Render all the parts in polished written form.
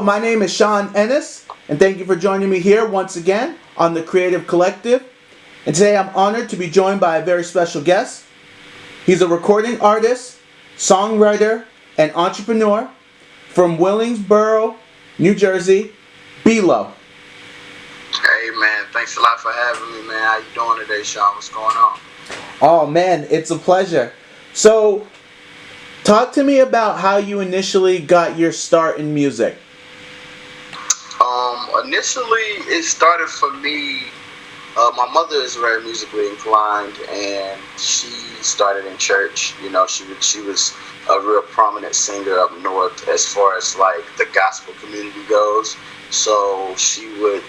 my name is Sean Ennis, and thank you for joining me here once again on the Creative Collective. And today I'm honored to be joined by a very special guest. He's a recording artist, songwriter, and entrepreneur from Willingboro, New Jersey, B-Lo. Hey man, thanks a lot for having me, man. How you doing today, Sean? What's going on? Oh man, it's a pleasure. So, talk to me about how you initially got your start in music. Initially, it started for me. My mother is very musically inclined, and she started in church. You know, she was a real prominent singer up north as far as like the gospel community goes. So she would,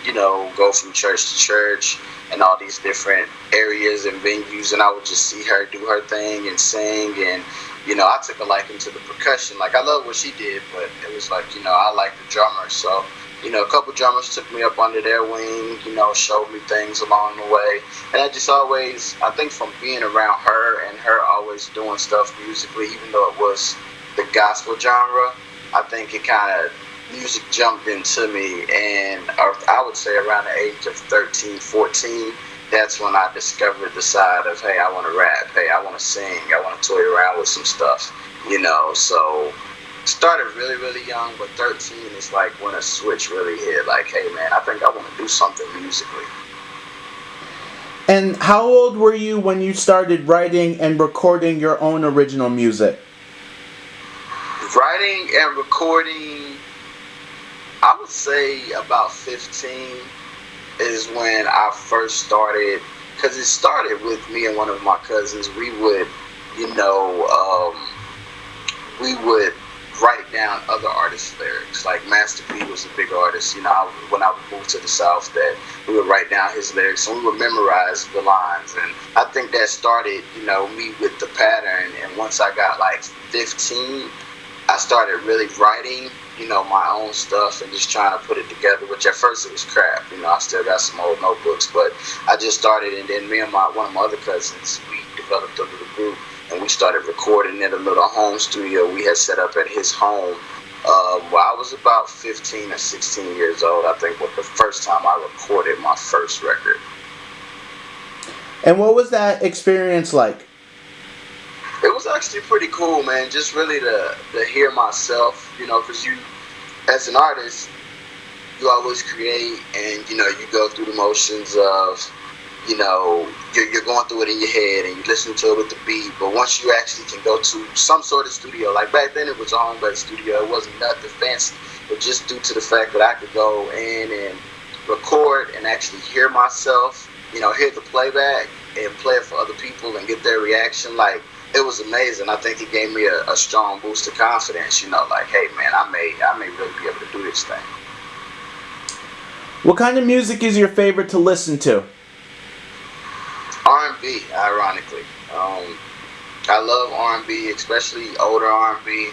go from church to church and all these different areas and venues, and I would just see her do her thing and sing. And I took a liking to the percussion. Like, I love what she did, but it was like, I like the drummer. So a couple drummers took me up under their wing, showed me things along the way. And I just always, I think from being around her and her always doing stuff musically, even though it was the gospel genre, I think it kind of, music jumped into me. And I would say around the age of 13, 14, that's when I discovered the side of, hey, I want to rap, hey, I want to sing, I want to toy around with some stuff, so started really, really young, but 13 is like when a switch really hit, like, hey man, I think I want to do something musically. And how old were you when you started writing and recording your own original music? Writing and recording, I would say about 15 is when I first started, because it started with me and one of my cousins. We would, we would write down other artists' lyrics. Like Master P was a big artist, when I moved to the South, that we would write down his lyrics and we would memorize the lines. And I think that started, me with the pattern. And once I got like 15, I started really writing, my own stuff and just trying to put it together, which at first it was crap. I still got some old notebooks, but I just started, and then me and one of my other cousins, we developed a little group. And we started recording at a little home studio we had set up at his home. I was about 15 or 16 years old, I think, was the first time I recorded my first record. And what was that experience like? It was actually pretty cool, man. Just really to hear myself, because you, as an artist, you always create and, you go through the motions of, you're going through it in your head and you listen to it with the beat. But once you actually can go to some sort of studio, like back then it was a home-based studio, it wasn't nothing fancy, but just due to the fact that I could go in and record and actually hear myself, hear the playback and play it for other people and get their reaction, like, it was amazing. I think it gave me a strong boost of confidence, like, hey man, I may really be able to do this thing. What kind of music is your favorite to listen to? R&B, ironically. I love R&B, especially older R&B.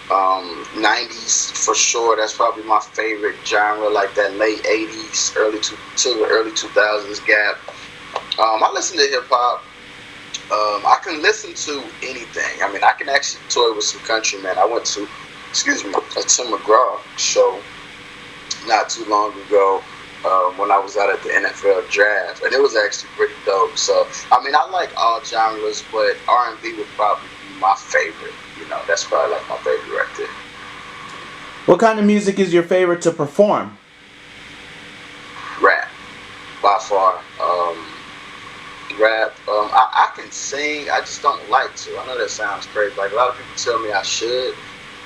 90s for sure, that's probably my favorite genre, like that late 80s, early 2000s gap. I listen to hip-hop. I can listen to anything. I mean, I can actually toy with some country, man. I went to, a Tim McGraw show not too long ago. When I was out at the NFL draft, and it was actually pretty dope. So, I mean, I like all genres, but R&B would probably be my favorite. That's probably like my favorite right there. What kind of music is your favorite to perform? Rap, by far. Rap. I can sing, I just don't like to. I know that sounds crazy. Like, a lot of people tell me I should,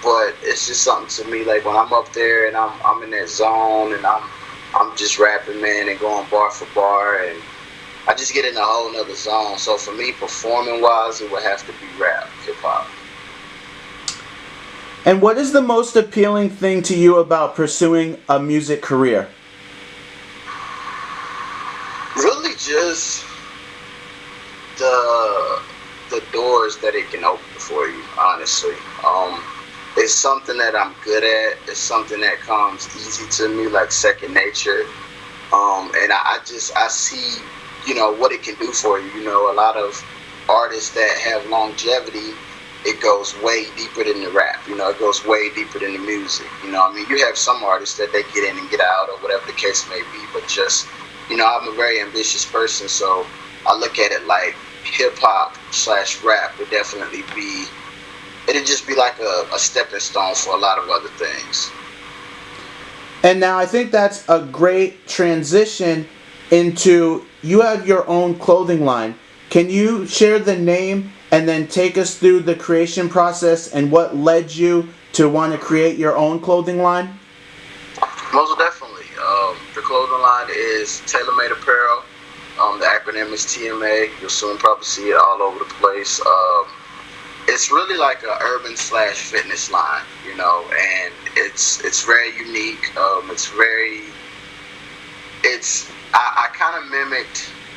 but it's just something to me. Like, when I'm up there and I'm in that zone and I'm just rapping, man, and going bar for bar, and I just get in a whole nother zone. So for me, performing-wise, it would have to be rap, hip-hop. And what is the most appealing thing to you about pursuing a music career? Really just the doors that it can open for you, honestly. It's something that I'm good at. It's something that comes easy to me, like second nature. And I see, what it can do for you. A lot of artists that have longevity, it goes way deeper than the rap. It goes way deeper than the music. I mean, you have some artists that they get in and get out or whatever the case may be, but just, I'm a very ambitious person, so I look at it like hip hop / rap would definitely be, it'd just be like a stepping stone for a lot of other things. And now I think that's a great transition into you have your own clothing line. Can you share the name and then take us through the creation process and what led you to want to create your own clothing line? Most definitely. The clothing line is Tailor Made Aparel. The acronym is TMA. You'll soon probably see it all over the place. It's really like a urban / fitness line, and it's very unique. I kind of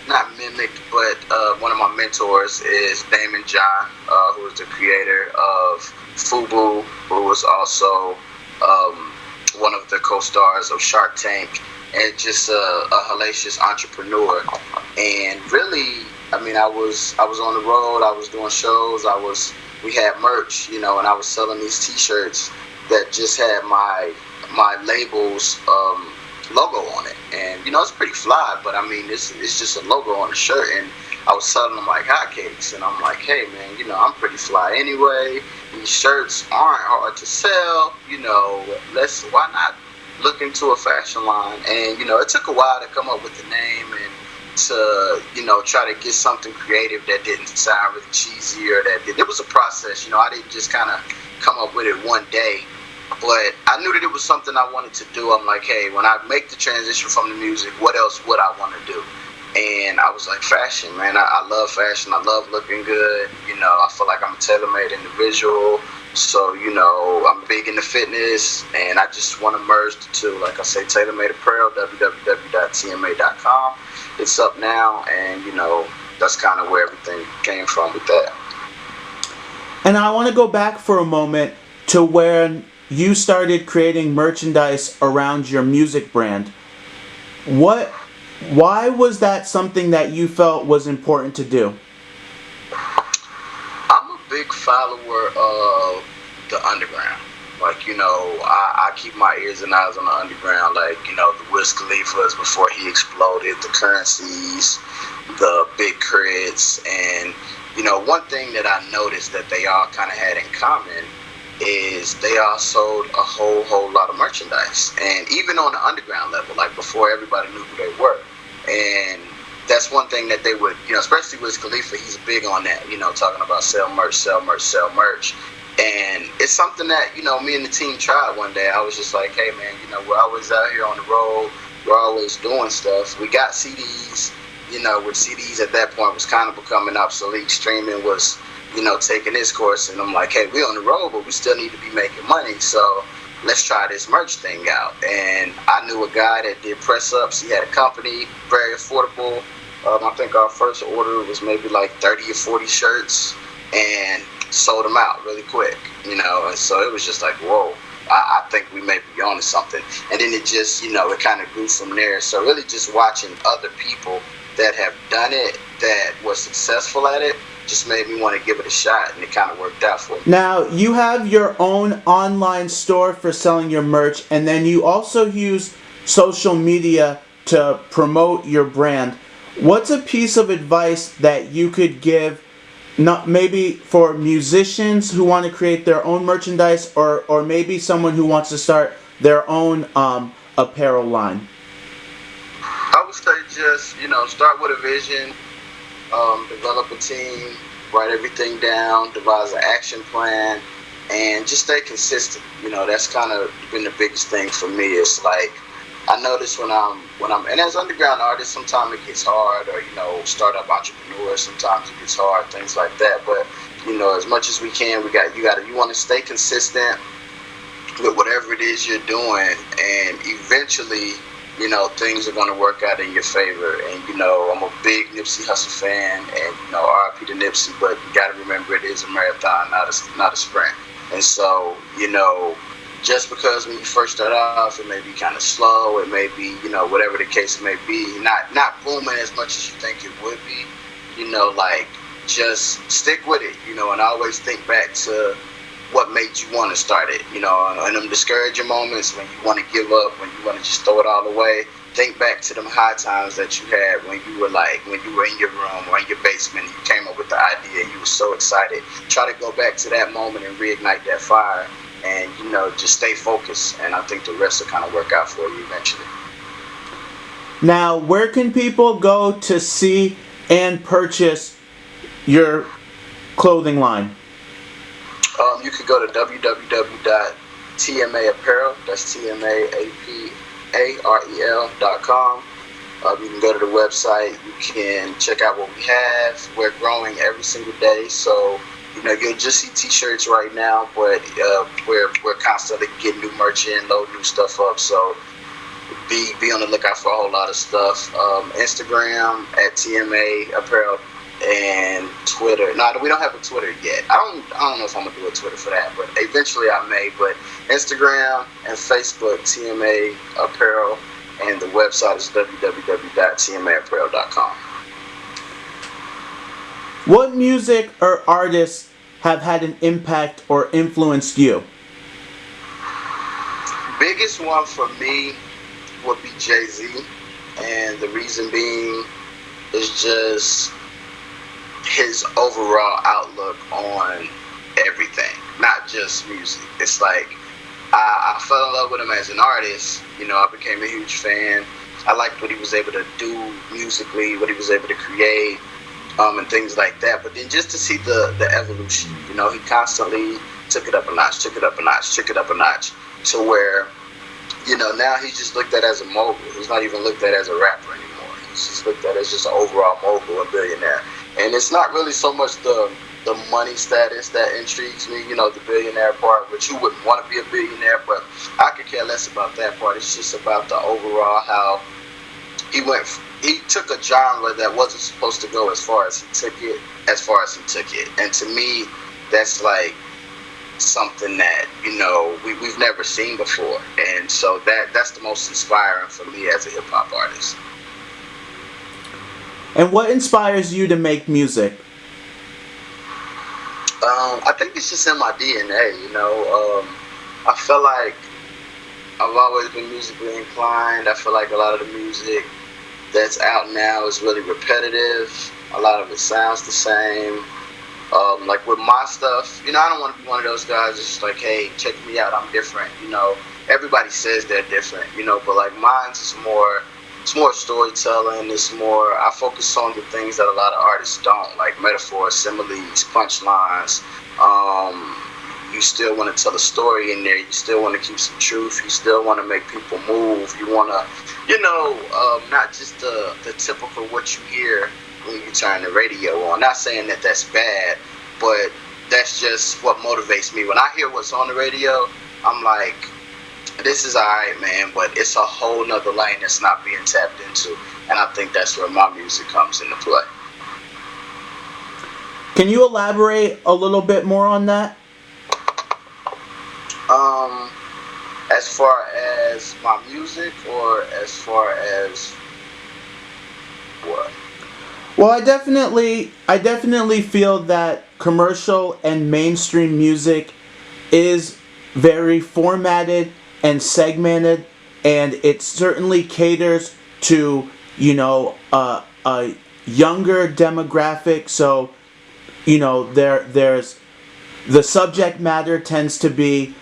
not mimicked, but one of my mentors is Damon John, who is the creator of FUBU, who was also one of the co-stars of Shark Tank, and just a hellacious entrepreneur. And really, I mean, I was on the road, I was doing shows, we had merch, and I was selling these T-shirts that just had my label's logo on it, and it's pretty fly, but I mean, it's just a logo on the shirt, and I was selling them like hotcakes, and I'm like, hey man, I'm pretty fly anyway. These shirts aren't hard to sell, why not look into a fashion line? And it took a while to come up with the name and to try to get something creative that didn't sound really cheesy or it was a process. I didn't just kind of come up with it one day, but I knew that it was something I wanted to do. I'm like, hey, when I make the transition from the music, what else would I want to do? And I was like, fashion, man. I love fashion. I love looking good. I feel like I'm a tailor-made individual. So, I'm big into fitness, and I just want to merge the two. Like I say, Tailor Made Aparel, www.tma.com. It's up now, and, that's kind of where everything came from with that. And I want to go back for a moment to when you started creating merchandise around your music brand. Why was that something that you felt was important to do? I'm a big follower of the underground. Like, I keep my ears and eyes on the underground. Like, the Wiz Khalifa's before he exploded, the Currencies, the Big Crits. And, one thing that I noticed that they all kind of had in common is they all sold a whole lot of merchandise. And even on the underground level, like before everybody knew who they were. And that's one thing that they would, especially with Khalifa, he's big on that, talking about sell merch, sell merch, sell merch. And it's something that, me and the team tried one day. I was just like, hey man, we're always out here on the road. We're always doing stuff. We got CDs, with CDs at that point was kind of becoming obsolete. Streaming was, taking its course. And I'm like, hey, we're on the road, but we still need to be making money. So let's try this merch thing out. And I knew a guy that did press ups. He had a company, very affordable. I think our first order was maybe like 30 or 40 shirts, and sold them out really quick, and so it was just like, whoa, I think we may be onto something. And then it just, it kind of grew from there. So really just watching other people that have done it, that were successful at it, just made me want to give it a shot, and it kind of worked out for me. Now, you have your own online store for selling your merch, and then you also use social media to promote your brand. What's a piece of advice that you could give, not maybe for musicians who want to create their own merchandise, or maybe someone who wants to start their own apparel line? I would say just, start with a vision, develop a team, write everything down, devise an action plan, and just stay consistent. That's kind of been the biggest thing for me. It's like, I notice when I'm, and as underground artists, sometimes it gets hard, or, startup entrepreneurs, sometimes it gets hard, things like that. But, as much as we can, you want to stay consistent with whatever it is you're doing, and eventually, things are going to work out in your favor. And, I'm a big Nipsey Hussle fan, and, RIP to Nipsey, but you got to remember it is a marathon, not a sprint. And so, just because when you first start off, it may be kind of slow, it may be, whatever the case may be, not booming as much as you think it would be, like, just stick with it, and always think back to what made you want to start it, and them discouraging moments when you want to give up, when you want to just throw it all away. Think back to them high times that you had when you were in your room or in your basement and you came up with the idea and you were so excited. Try to go back to that moment and reignite that fire and, just stay focused. And I think the rest will kind of work out for you eventually. Now, where can people go to see and purchase your clothing line? You can go to www.tmaapparel, that's TMAAPAREL.com. You can go to the website. You can check out what we have. We're growing every single day, so you'll just see t-shirts right now, but we're constantly getting new merch in, load new stuff up. So be on the lookout for a whole lot of stuff. Instagram at TMA Apparel and Twitter. No, we don't have a Twitter yet. I don't know if I'm gonna do a Twitter for that, but eventually I may. But Instagram and Facebook, TMA Apparel, and the website is www.tmaapparel.com. What music or artists have had an impact or influenced you? Biggest one for me would be Jay-Z, and the reason being is just his overall outlook on everything, not just music. It's like I fell in love with him as an artist. I became a huge fan. I liked what he was able to do musically, what he was able to create, and things like that. But then just to see the evolution, he constantly took it up a notch, took it up a notch, took it up a notch, to where, now he's just looked at as a mogul. He's not even looked at as a rapper anymore. He's just looked at as just an overall mogul and billionaire. And it's not really so much the money status that intrigues me, the billionaire part, which who wouldn't want to be a billionaire, but I could care less about that part. It's just about the overall how he took a genre that wasn't supposed to go as far as he took it. And to me, that's like something that, we've never seen before. And so that's the most inspiring for me as a hip hop artist. And what inspires you to make music? I think it's just in my DNA, I feel like I've always been musically inclined. I feel like a lot of the music that's out now is really repetitive. A lot of it sounds the same. Like with my stuff, I don't want to be one of those guys that's just like, hey, check me out, I'm different. Everybody says they're different, but like mine's is more. It's more storytelling. It's more. I focus on the things that a lot of artists don't, like metaphors, similes, punchlines. You still want to tell a story in there. You still want to keep some truth. You still want to make people move. You want to, not just the typical what you hear when you turn the radio on. Not saying that that's bad, but that's just what motivates me. When I hear what's on the radio, I'm like, this is alright, man, but it's a whole nother lane that's not being tapped into, and I think that's where my music comes into play. Can you elaborate a little bit more on that? As far as my music, or as far as what? Well, I definitely feel that commercial and mainstream music is very formatted and segmented, and it certainly caters to a younger demographic. So there's the subject matter tends to be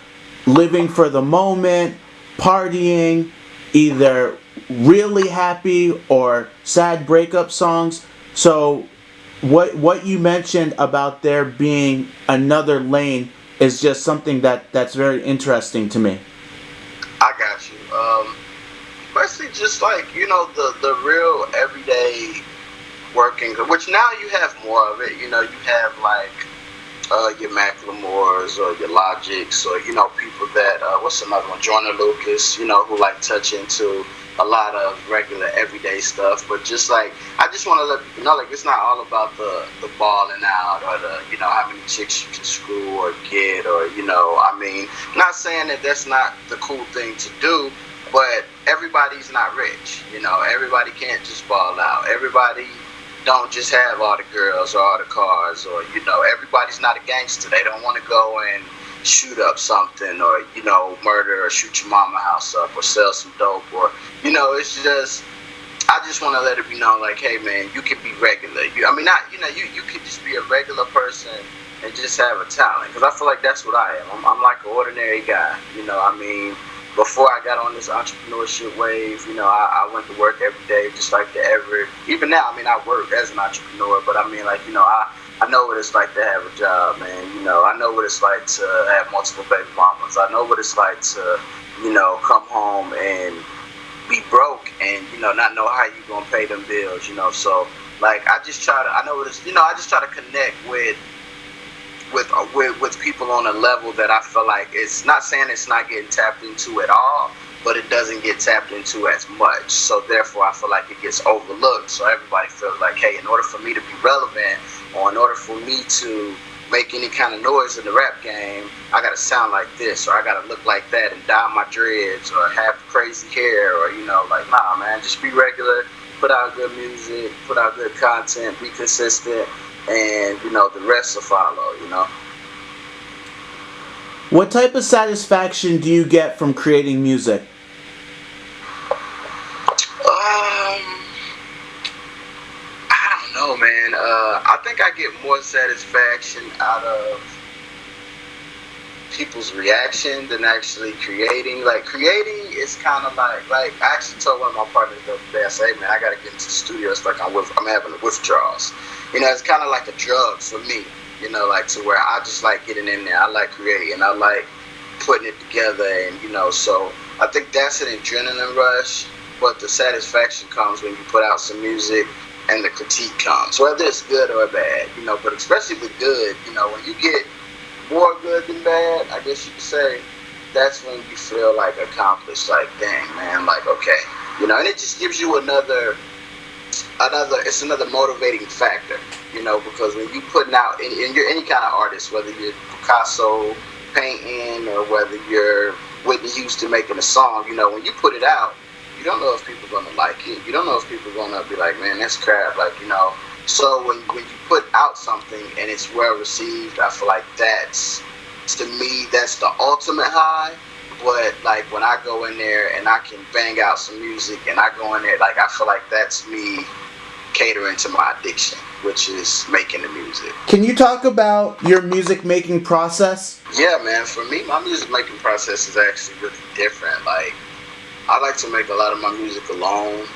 living for the moment, partying, either really happy or sad breakup songs. So what you mentioned about there being another lane is just something that's very interesting to me. I got you. Especially just like, the real everyday working, which now you have more of it. You have like your Macklemores or your Logics, or people that what's another one, Joyner Lucas, who like touch into a lot of regular everyday stuff. But just like, I just want to let people know, like, it's not all about the balling out or the how many chicks you can screw or get, or not saying that that's not the cool thing to do, but everybody's not rich. Everybody can't just ball out. Everybody don't just have all the girls or all the cars, or everybody's not a gangster. They don't want to go and shoot up something, or murder or shoot your mama house up, or sell some dope, or it's just, I just want to let it be known, like, hey man, you can be regular. You could just be a regular person and just have a talent, because I feel like that's what I am. I'm like an ordinary guy. Before I got on this entrepreneurship wave, I went to work every day, just like the average. Even now, I work as an entrepreneur, but I know what it's like to have a job, man. I know what it's like to have multiple baby mamas. I know what it's like to, come home and be broke and, not know how you gonna pay them bills, So, like, I just try to connect with people on a level that I feel like, it's not saying it's not getting tapped into at all, but it doesn't get tapped into as much. So therefore, I feel like it gets overlooked. So everybody feels like, hey, in order for me to be relevant, or in order for me to make any kind of noise in the rap game, I gotta sound like this, or I gotta look like that, and dye my dreads, or have crazy hair, or like, nah, man, just be regular, put out good music, put out good content, be consistent, and the rest will follow. What type of satisfaction do you get from creating music? I don't know, man. I think I get more satisfaction out of people's reaction than actually creating. Like, creating is kind of like I actually told one of my partners the other day, I said, hey man, I gotta get into the studio. It's like I'm having withdrawals. It's kind of like a drug for me, like, to where I just like getting in there. I like creating. I like putting it together, and so I think that's an adrenaline rush. But the satisfaction comes when you put out some music and the critique comes, whether it's good or bad, but especially with good, when you get more good than bad, I guess you could say, that's when you feel like accomplished, like, dang man, like, okay, and it just gives you another motivating factor, because when you putting out, and you're any kind of artist, whether you're Picasso painting or whether you're Whitney Houston making a song, when you put it out, you don't know if people are gonna like it. You don't know if people are gonna be like, man, that's crap, like, So when you put out something and it's well received, I feel like that's the ultimate high. But like, when I go in there and I can bang out some music and I go in there, like, I feel like that's me catering to my addiction, which is making the music. Can you talk about your music making process? Yeah, man. For me, my music making process is actually really different. Like, I like to make a lot of my music alone.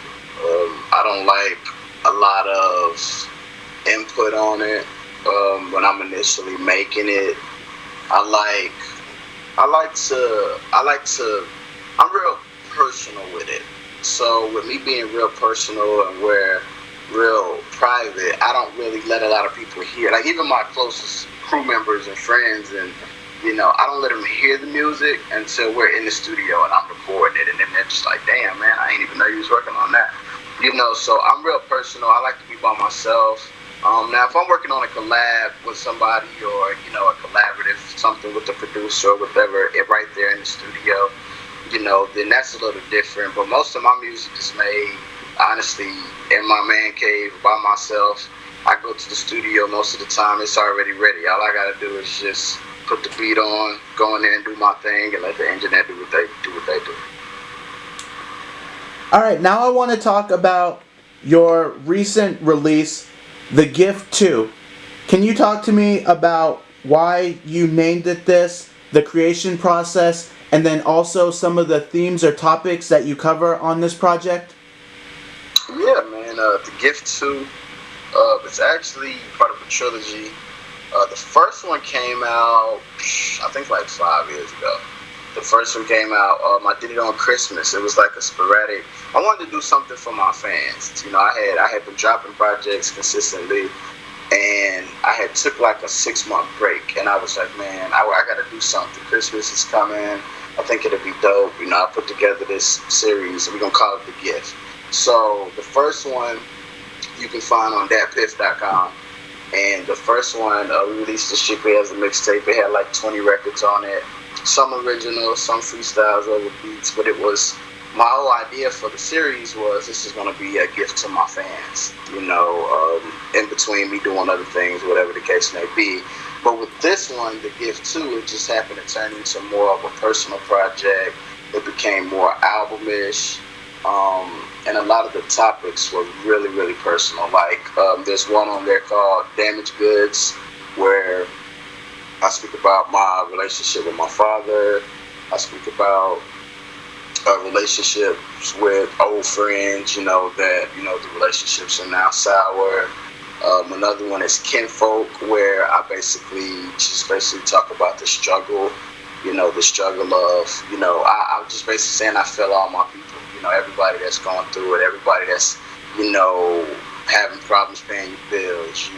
I don't like a lot of input on it when I'm initially making it. I'm real personal with it. So with me being real personal and real private, I don't really let a lot of people hear. Like, even my closest crew members and friends, and I don't let them hear the music until we're in the studio and I'm recording it, and then they're just like, damn man, I ain't even know you was working on that. So I'm real personal. I like to be by myself. Now, if I'm working on a collab with somebody, or a collaborative, something with the producer or whatever, right there in the studio, then that's a little different. But most of my music is made, honestly, in my man cave by myself. I go to the studio most of the time, it's already ready. All I gotta do is just put the beat on, go in there and do my thing, and let the engineer do what they do. All right, now I want to talk about your recent release, The Gift 2. Can you talk to me about why you named it this, the creation process, and then also some of the themes or topics that you cover on this project? Yeah, man. The Gift 2, it's actually part of a trilogy. The first one came out, I think, like 5 years ago. The first one came out, I did it on Christmas. It was like a sporadic. I wanted to do something for my fans. I had been dropping projects consistently, and I had took like a 6-month break, and I was like, man, I got to do something. Christmas is coming. I think it'll be dope. I put together this series, and we're going to call it The Gift. So the first one you can find on datpiff.com. And the first one, we released it strictly as a mixtape. It had like 20 records on it. Some original, some freestyles over beats, but it was my whole idea for the series was this is going to be a gift to my fans, in between me doing other things, whatever the case may be. But with this one, the gift too, it just happened to turn into more of a personal project. It became more albumish. And a lot of the topics were really, really personal. Like, there's one on there called Damaged Goods, where I speak about my relationship with my father. I speak about relationships with old friends, the relationships are now sour. Another one is Kinfolk, where I basically talk about the struggle, the struggle of, I'm just basically saying I feel all my people, everybody that's going through it, everybody that's, having problems paying your bills,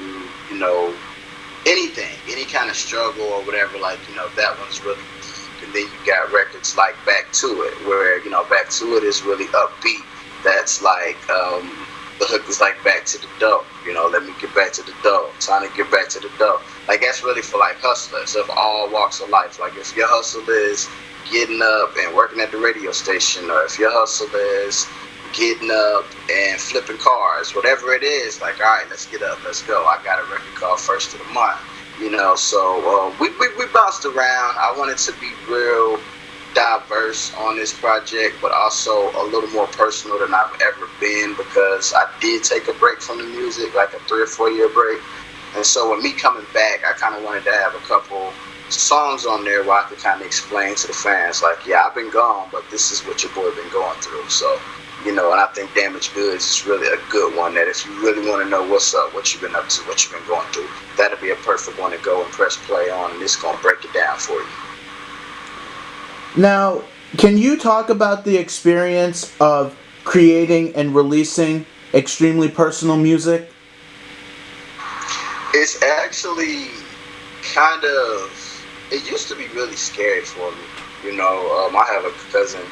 anything, any kind of struggle or whatever, that one's really deep. And then you got records like Back to It, where, Back to It is really upbeat. That's like, the hook is like back to the dough, let me get back to the dough, trying to get back to the dough. Like, that's really for like hustlers of all walks of life. Like, if your hustle is getting up and working at the radio station, or if your hustle is getting up and flipping cars, whatever it is, like, all right, let's get up, let's go. I got a record called First of the Month, so we bounced around. I wanted to be real diverse on this project, but also a little more personal than I've ever been, because I did take a break from the music, like a 3 or 4 year break. And so with me coming back, I kind of wanted to have a couple songs on there where I could kind of explain to the fans, like, yeah, I've been gone, but this is what your boy been going through. So, and I think Damaged Goods is really a good one, that if you really want to know what's up, what you've been up to, what you've been going through, that'll be a perfect one to go and press play on, and it's going to break it down for you. Now, can you talk about the experience of creating and releasing extremely personal music? It's actually kind of, it used to be really scary for me. I have a cousin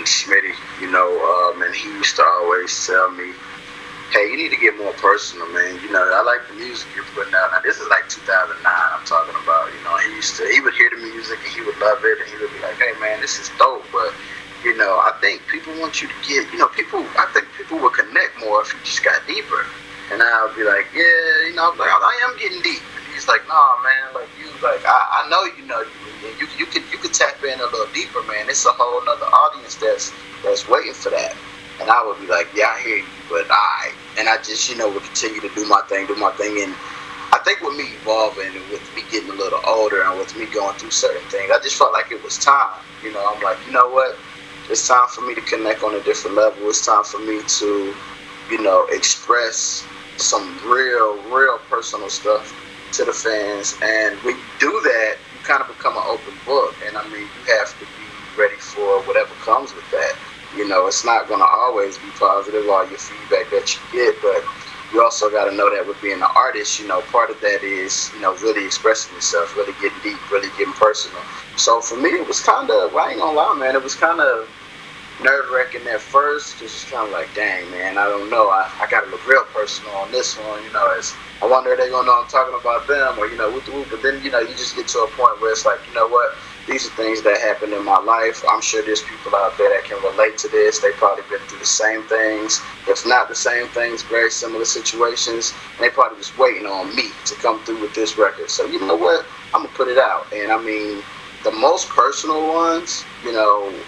Smitty, and he used to always tell me, hey, you need to get more personal, man. I like the music you're putting out. Now, this is like 2009 I'm talking about. He would hear the music and he would love it, and he would be like, hey, man, this is dope. But, I think people want you to get, I think people would connect more if you just got deeper. And I would be like, yeah, I am getting deep. And he's like, nah, man, like, I know you could tap in a little deeper, man. It's a whole other audience that's waiting for that. And I would be like, yeah, I hear you, but and I just, would continue to do my thing. And I think with me evolving and with me getting a little older and with me going through certain things, I just felt like it was time. I'm like, you know what? It's time for me to connect on a different level. It's time for me to, express some real personal stuff to the fans. And when you do that, you kind of become an open book. And you have to be ready for whatever comes with that. It's not going to always be positive, all your feedback that you get, but you also got to know that with being an artist, part of that is, really expressing yourself, really getting deep, really getting personal. So for me, it was kind of, I ain't gonna lie, man, it was kind of nerve-wracking at first, because it's kind of like, dang, man, I don't know, I got to look real personal on this one, I wonder if they're going to know I'm talking about them, or, but then, you just get to a point where it's like, you know what, these are things that happen in my life. I'm sure there's people out there that can relate to this. They've probably been through the same things, if not the same things, very similar situations. And they probably was waiting on me to come through with this record. So you know what? I'm going to put it out. And the most personal ones,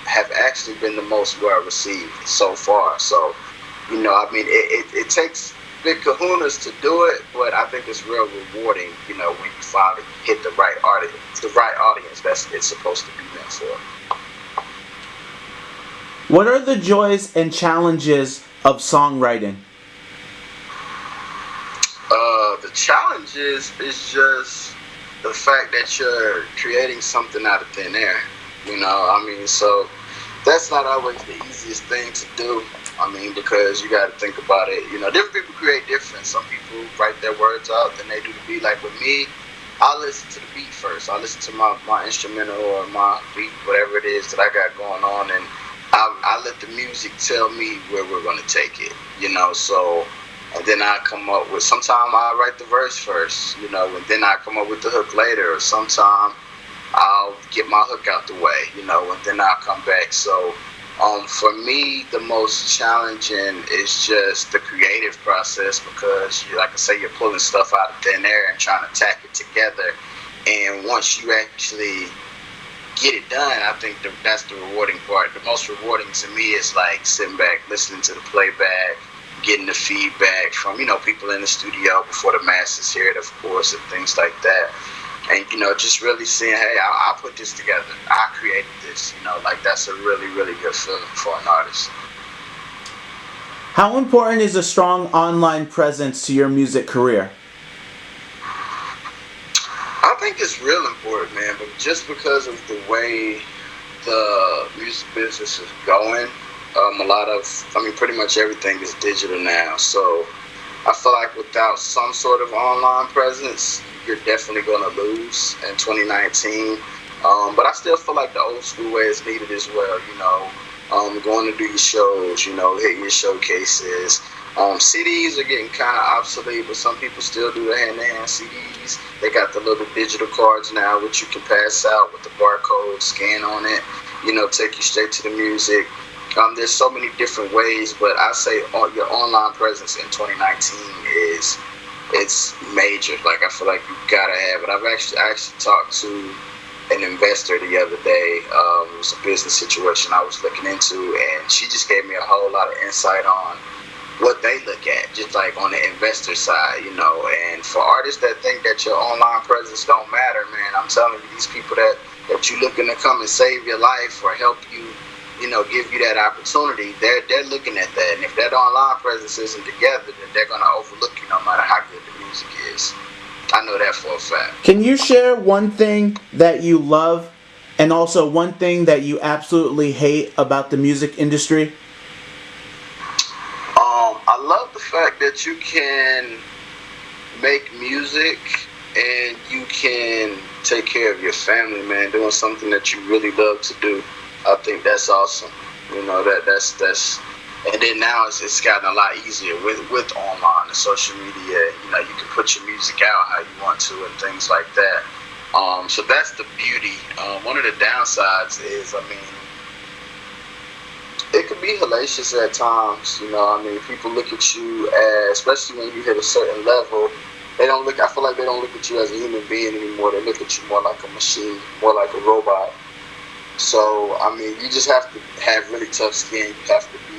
have actually been the most well received so far. So, it takes big kahunas to do it, but I think it's real rewarding, when you finally hit the right audience that's it's supposed to be meant for. What are the joys and challenges of songwriting? The challenges is just the fact that you're creating something out of thin air, so that's not always the easiest thing to do. Because you got to think about it. Different people create different. Some people write their words out, then they do the beat. Like with me, I listen to the beat first. I listen to my instrumental or my beat, whatever it is that I got going on, and I let the music tell me where we're going to take it. So, and then I come up with, sometimes I write the verse first, and then I come up with the hook later, or sometime I'll get my hook out the way, and then I'll come back. So, For me, the most challenging is just the creative process because, like I say, you're pulling stuff out of thin air and trying to tack it together. And once you actually get it done, I think that's the rewarding part. The most rewarding to me is like sitting back, listening to the playback, getting the feedback from, people in the studio before the masses hear it, of course, and things like that. And, just really seeing, hey, I put this together. I created this, like that's a really, really good feeling for an artist. How important is a strong online presence to your music career? I think it's real important, man, but just because of the way the music business is going, pretty much everything is digital now. So I feel like without some sort of online presence, you're definitely going to lose in 2019. But I still feel like the old school way is needed as well, going to do your shows, hit your showcases. CDs are getting kind of obsolete, but some people still do the hand-to-hand CDs. They got the little digital cards now, which you can pass out with the barcode, scan on it, take you straight to the music. There's so many different ways, but I say your online presence in 2019 it's major. Like, I feel like you gotta have it. I actually talked to an investor the other day. It was a business situation I was looking into, and she just gave me a whole lot of insight on what they look at, just like on the investor side, and for artists that think that your online presence don't matter, man, I'm telling you, these people that you looking to come and save your life or help you, give you that opportunity, they're looking at that. And if that online presence isn't together, then they're going to overlook you no matter how good the music is. I know that for a fact. Can you share one thing that you love and also one thing that you absolutely hate about the music industry? I love the fact that you can make music and you can take care of your family, man, doing something that you really love to do. I think that's awesome. That's and then now it's gotten a lot easier with online and social media. You can put your music out how you want to and things like that. So that's the beauty. One of the downsides is, it could be hellacious at times. People look at you as, especially when you hit a certain level, I feel like they don't look at you as a human being anymore. They look at you more like a machine, more like a robot. So, you just have to have really tough skin. You have to be,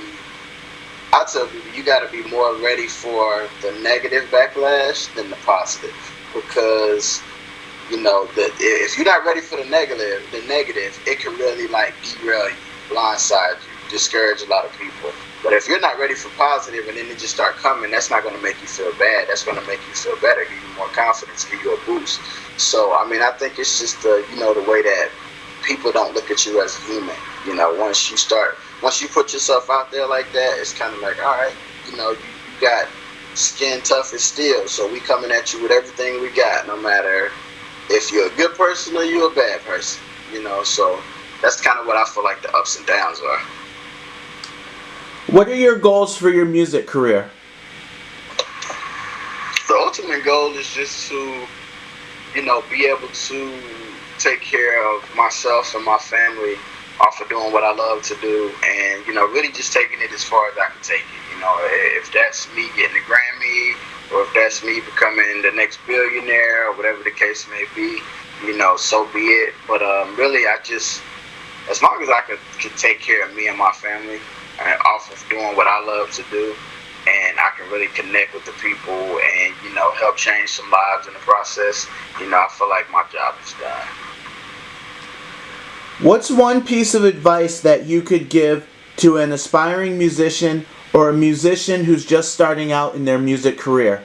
I tell people, you got to be more ready for the negative backlash than the positive. Because, if you're not ready for the negative, it can really derail you, blindside you, discourage a lot of people. But if you're not ready for positive and then they just start coming, that's not going to make you feel bad. That's going to make you feel better, give you more confidence, give you a boost. So, I think it's just the way that people don't look at you as a human. Once you put yourself out there like that, it's kind of like, all right, you got skin tough as steel. So we coming at you with everything we got, no matter if you're a good person or you're a bad person. So that's kind of what I feel like the ups and downs are. What are your goals for your music career? The ultimate goal is just to, be able to take care of myself and my family off of doing what I love to do, and really just taking it as far as I can take it. If that's me getting a Grammy, or if that's me becoming the next billionaire, or whatever the case may be, so be it. But really, I just, as long as I could take care of me and my family, and off of doing what I love to do, and I can really connect with the people and help change some lives in the process, I feel like my job is done. What's one piece of advice that you could give to an aspiring musician or a musician who's just starting out in their music career?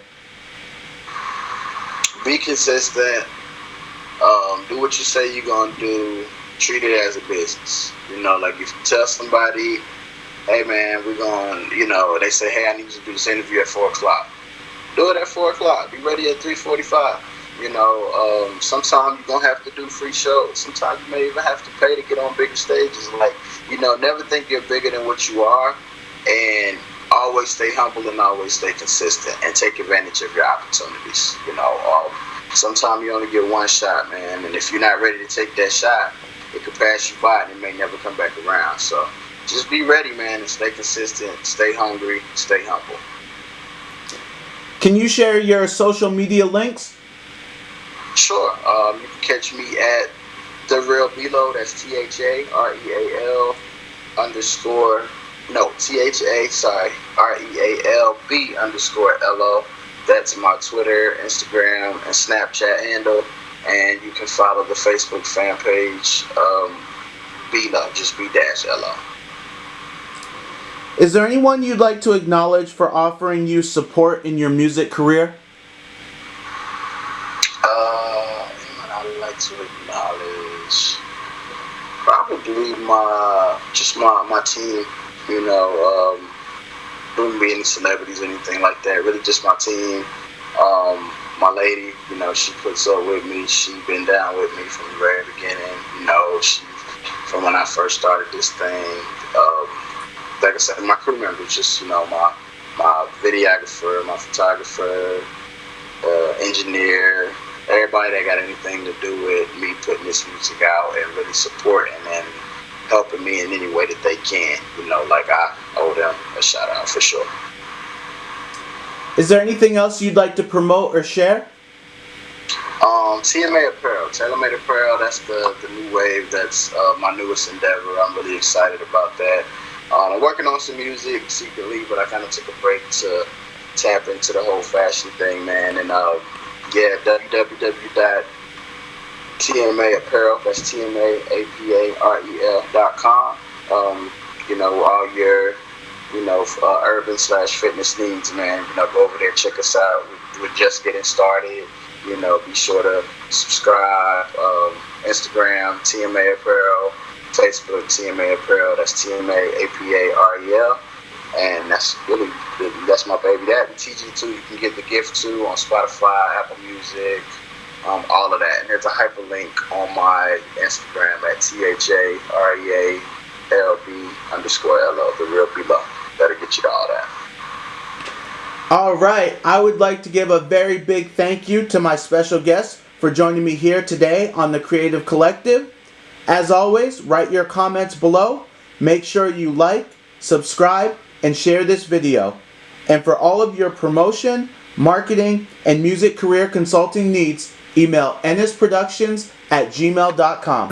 Be consistent. Do what you say you're going to do. Treat it as a business. If you tell somebody, hey man, we're going, they say, hey, I need you to do this interview at 4 o'clock. Do it at 4 o'clock. Be ready at 3:45. Sometimes you're going to have to do free shows. Sometimes you may even have to pay to get on bigger stages. Never think you're bigger than what you are. And always stay humble and always stay consistent and take advantage of your opportunities. Sometimes you only get one shot, man. And if you're not ready to take that shot, it could pass you by and it may never come back around. So just be ready, man, and stay consistent, stay hungry, stay humble. Can you share your social media links? Sure. You can catch me at the Real Below. That's THAREAL underscore REALB underscore LO. That's my Twitter, Instagram, and Snapchat handle. And you can follow the Facebook fan page, Below, just B-LO. Is there anyone you'd like to acknowledge for offering you support in your music career? Anyone I'd like to acknowledge? Probably my team. Wouldn't be any celebrities or anything like that. Really, just my team. My lady, she puts up with me. She been down with me from the very beginning. She from when I first started this thing. Like I said, my crew members, just my videographer, my photographer, engineer, everybody that got anything to do with me putting this music out and really supporting and helping me in any way that they can. Like I owe them a shout out for sure. Is there anything else you'd like to promote or share? TMA Apparel, Tailor Made Aparel, that's the new wave. That's my newest endeavor. I'm really excited about that. I'm working on some music secretly, but I kind of took a break to tap into the whole fashion thing, man. And www.tmaapparel, that's TMAAPAREL.com. All your urban/fitness needs, man. Go over there, check us out. We're just getting started. Be sure to subscribe. Instagram, TMA Apparel. Facebook, TMA Apparel. That's TMAAPAREL. And that's my baby. That and TG2, you can get the gift to on Spotify, Apple Music, all of that. And there's a hyperlink on my Instagram at THAREALB_LO, the Real Below. That'll get you to all that. All right, I would like to give a very big thank you to my special guest for joining me here today on the Creative Collective. As always, write your comments below. Make sure you like, subscribe, and share this video. And for all of your promotion, marketing, and music career consulting needs, email ennisproductions@gmail.com.